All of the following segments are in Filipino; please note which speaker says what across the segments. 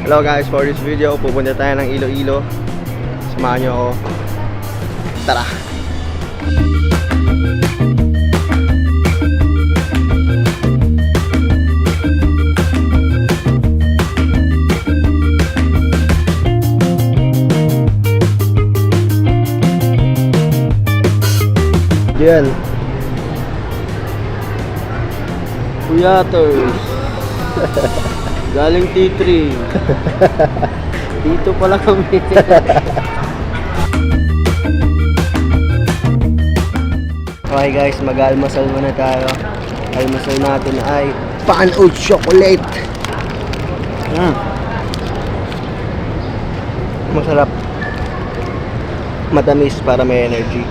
Speaker 1: Hello guys, for this video, pupunta tayo ng Iloilo. Samahan nyo ako. Tara! Yan. Kuyaters. Galing T3. Dito pala kami. Okay guys, mag-almasal muna tayo. Almasal natin ay pan oat chocolate. Masarap. Matamis para may energy.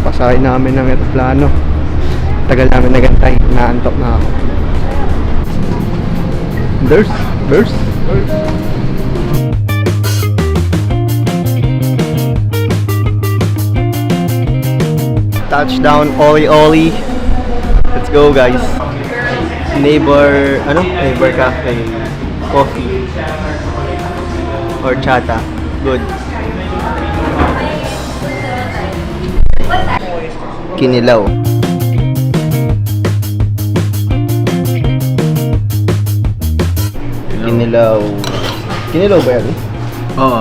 Speaker 1: Pasahin namin ng eroplano. Tagal namin nagantay. Naantok na ako. Burst. Touchdown, Oli. Let's go guys. Neighbor cafe. Coffee. Horchata. Good. Kinilaw. Kinilaw ba yan?
Speaker 2: Oo.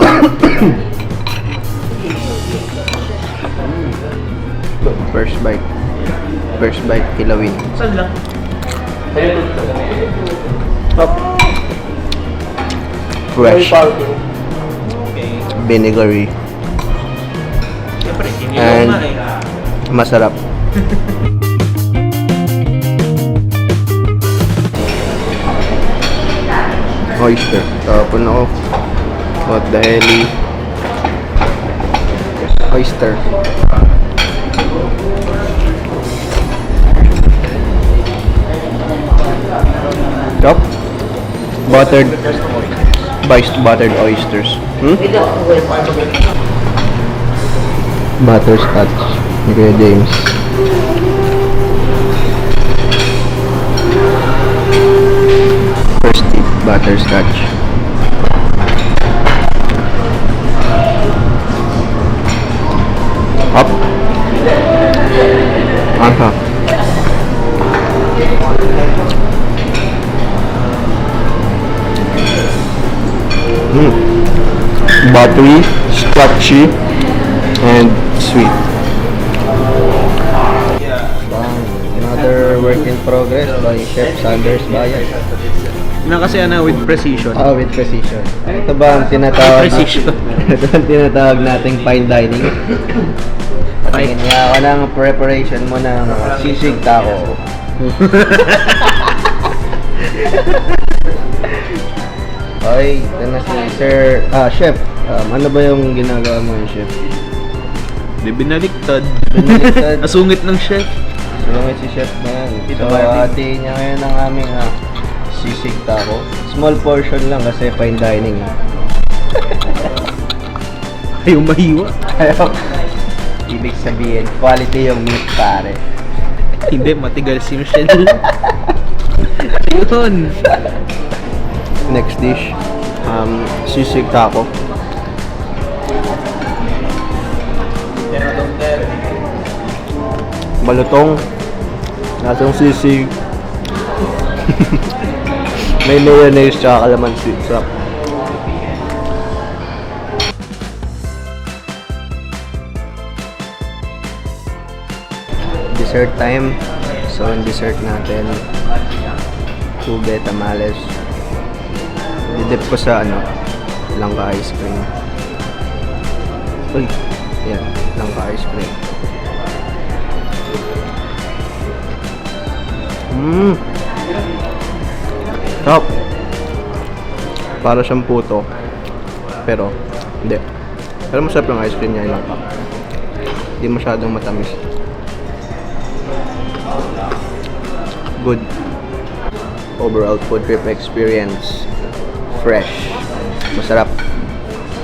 Speaker 1: First bite, kilawin.
Speaker 2: Saan lang?
Speaker 1: Up. Fresh. Vinegary.
Speaker 2: Siyempre,
Speaker 1: And masarap. Oyster. Tapon ako. What the hell? Oyster. Chop. Buttered oysters. Butterscotch. Ni Kuya James. First tip, butterscotch. Up. Aha. Buttery, scotchy, and sweet. Another work in progress by Chef Sanders Bayan.
Speaker 2: kasi with precision.
Speaker 1: With precision. Ito ba ang tinatawag?
Speaker 2: Precision.
Speaker 1: Ito ang tinatawag nating fine dining. Patingin niya ako ng preparation mo ng sisig taco. Okay, ito na si Sir, Chef. Ano ba yung ginagawa mo yung Chef?
Speaker 2: Di binaliktad.
Speaker 1: Binaliktad.
Speaker 2: Asungit ng chef.
Speaker 1: Sulungit si Chef na yan. So, hatiin niya ngayon ang aming sisig taco. Small portion lang kasi fine dining.
Speaker 2: Ayaw mahiwa.
Speaker 1: Ibig sabihin, quality yung meat pare.
Speaker 2: Hindi, matigal si Michelle. Yun.
Speaker 1: Next dish, sisig taco. Balutong, lasang sisig. May mayonnaise tsaka kalamansi. Sarap. Dessert time. So, yung dessert natin, ube tamales. Didip ko sa langka ice cream. Uy, yan, langka ice cream. Top. Para siyang puto. Pero, hindi. Pero masarap yung ice cream niya, yung langka. Hindi masyadong matamis. Good. overall food trip experience. Fresh. Masarap.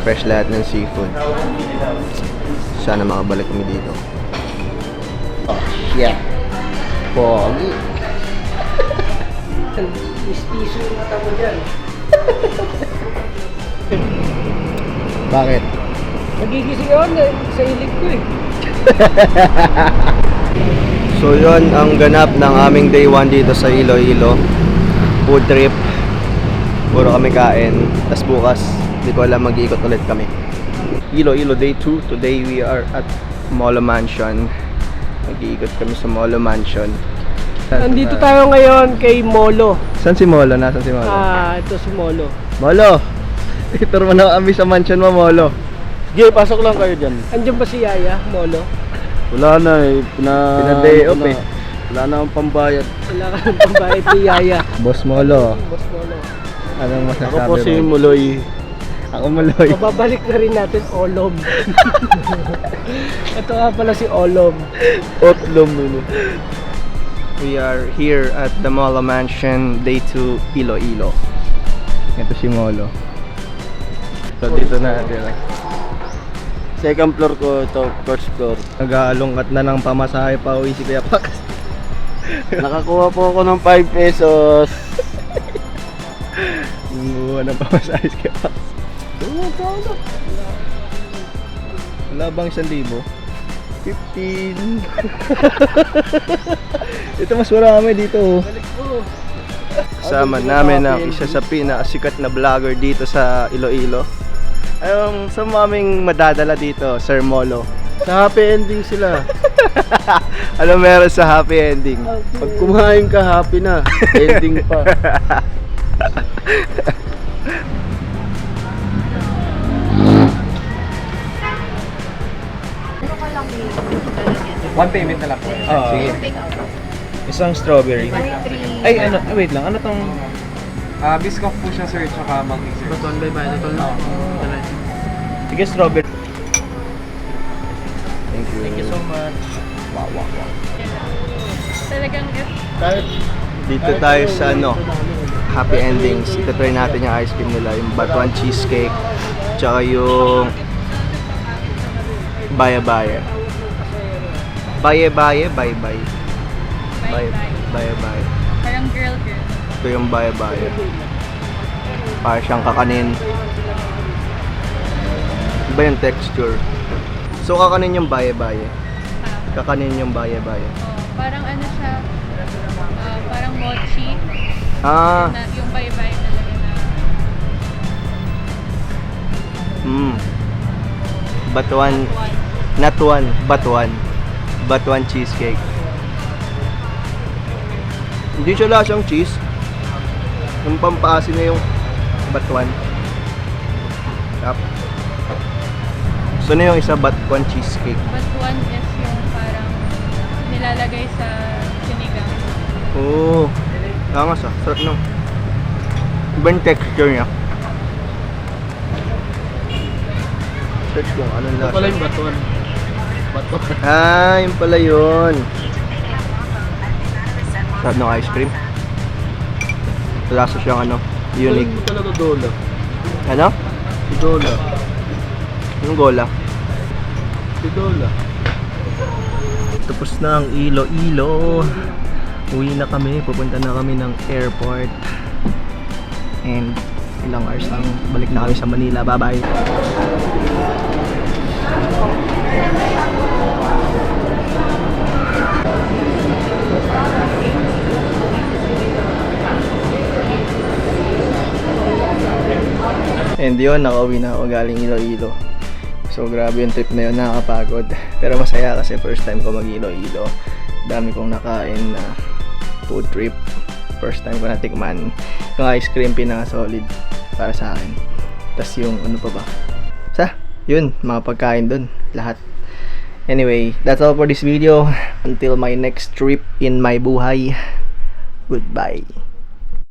Speaker 1: Fresh lahat ng seafood. Sana makabalik kami dito. Oh, yeah. Pogi.
Speaker 3: Mistiso yung mata mo dyan.
Speaker 1: Bakit?
Speaker 3: Nagigising ako sa ilig ko eh.
Speaker 1: So yun ang ganap ng aming day 1 dito sa Iloilo. Food trip. Puro kami kain. Tapos bukas, di ko alam, mag-iikot ulit kami. Iloilo day 2. Today we are at Molo Mansion. Mag-iikot kami sa Molo Mansion.
Speaker 3: Nandito tayo ngayon kay Molo.
Speaker 1: Saan si Molo? Nasaan si Molo?
Speaker 3: Ito si Molo.
Speaker 1: Molo! Itur mo na kami sa mansion mo, Molo.
Speaker 2: Sige, pasok lang kayo dyan.
Speaker 3: Andiyan ba si Yaya, Molo?
Speaker 2: Wala na eh.
Speaker 1: Pina-day off eh.
Speaker 2: Wala na akong pambayad.
Speaker 3: Wala ka ng pambayad ni Yaya.
Speaker 1: Boss Molo.
Speaker 3: Boss Molo.
Speaker 1: Anong masasabi
Speaker 2: Ako po si
Speaker 1: mo?
Speaker 2: Muloy.
Speaker 1: Ako Moloy.
Speaker 3: Mababalik na rin natin Olom. Ito nga pala si Olom.
Speaker 2: Otlom.
Speaker 1: We are here at the Molo Mansion, day 2, Iloilo. Ito si Molo. So dito na natin.
Speaker 2: Second floor ko ito, first floor.
Speaker 1: Nag-aalungkat na ng pamasahe pa uwi si Kuya Pax.
Speaker 2: Nakakuha po ako ng 5 pesos.
Speaker 1: Lumuha ng pamasahe si Kuya Pax. Wala bang 1,000? 15. Ito mas marami dito.
Speaker 3: Balik po.
Speaker 1: Kasama namin ang isa sa pinakasikat na vlogger dito sa Iloilo. Ayong sa maming madadala dito, Sir Molo.
Speaker 2: Sa happy ending sila.
Speaker 1: Ano meron sa happy ending?
Speaker 2: Pag kumain ka, happy na. Ending pa.
Speaker 4: One payment na lang po.
Speaker 1: Sige. Isang strawberry.
Speaker 4: Ay, ano, wait lang. Ano tong... biscoff po siya, sir, tsaka monkey, sir.
Speaker 3: Baton, bye-bye. Baton na.
Speaker 1: Sige, strawberry. Thank you.
Speaker 3: Thank you so much.
Speaker 1: Wow, wow, wow.
Speaker 5: Talagang
Speaker 1: Dito tayo sa happy endings. Ito-try natin yung ice cream nila, yung batuan cheesecake, tsaka yung baya-baya. Baya-baya, bye-bye.
Speaker 5: bye-bye.
Speaker 1: Baya-baya.
Speaker 5: Parang girl.
Speaker 1: Ito yung baya-baya. Para siyang kakanin. Iba yung texture. So kakanin yung baya-baya. Kakanin yung baya-baya.
Speaker 5: Parang ano siya, parang mochi.
Speaker 1: Ah,
Speaker 5: Na, yung bye-bye talaga na.
Speaker 1: Batuan. Not one, batuan. Batuan cheesecake. Hindi siya lasang cheese. Yung pampaasin na yung batuan. Tap. So na yung isa batuan cheesecake.
Speaker 5: But one is yung parang nilalagay sa sinigang.
Speaker 1: Oo. Angas ah. Sarap no. Iba yung texture niya. Search kung anong lasa.
Speaker 2: Pala yung batuan.
Speaker 1: Ah, yun pala yun. Sarap ng ice cream. Lasa siyang unique.
Speaker 2: Ito talaga dola.
Speaker 1: Ano?
Speaker 2: Dola.
Speaker 1: Yung gola.
Speaker 2: Dola.
Speaker 1: Tapos na ang Iloilo. Uwi na kami. Pupunta na kami ng airport. And ilang hours lang. Balik na kami sa Manila. Bye-bye. And yun, nakauwi na ako galing Iloilo. So grabe yung trip na yun, nakakapagod. Pero masaya kasi first time ko mag-Iloilo. Dami kong nakain na food trip. First time ko natikman. Yung ice cream pinaka-solid para sa akin. Tapos yung ano pa ba? Yun, mga pagkain dun. Lahat. Anyway, that's all for this video. Until my next trip in my buhay. Goodbye.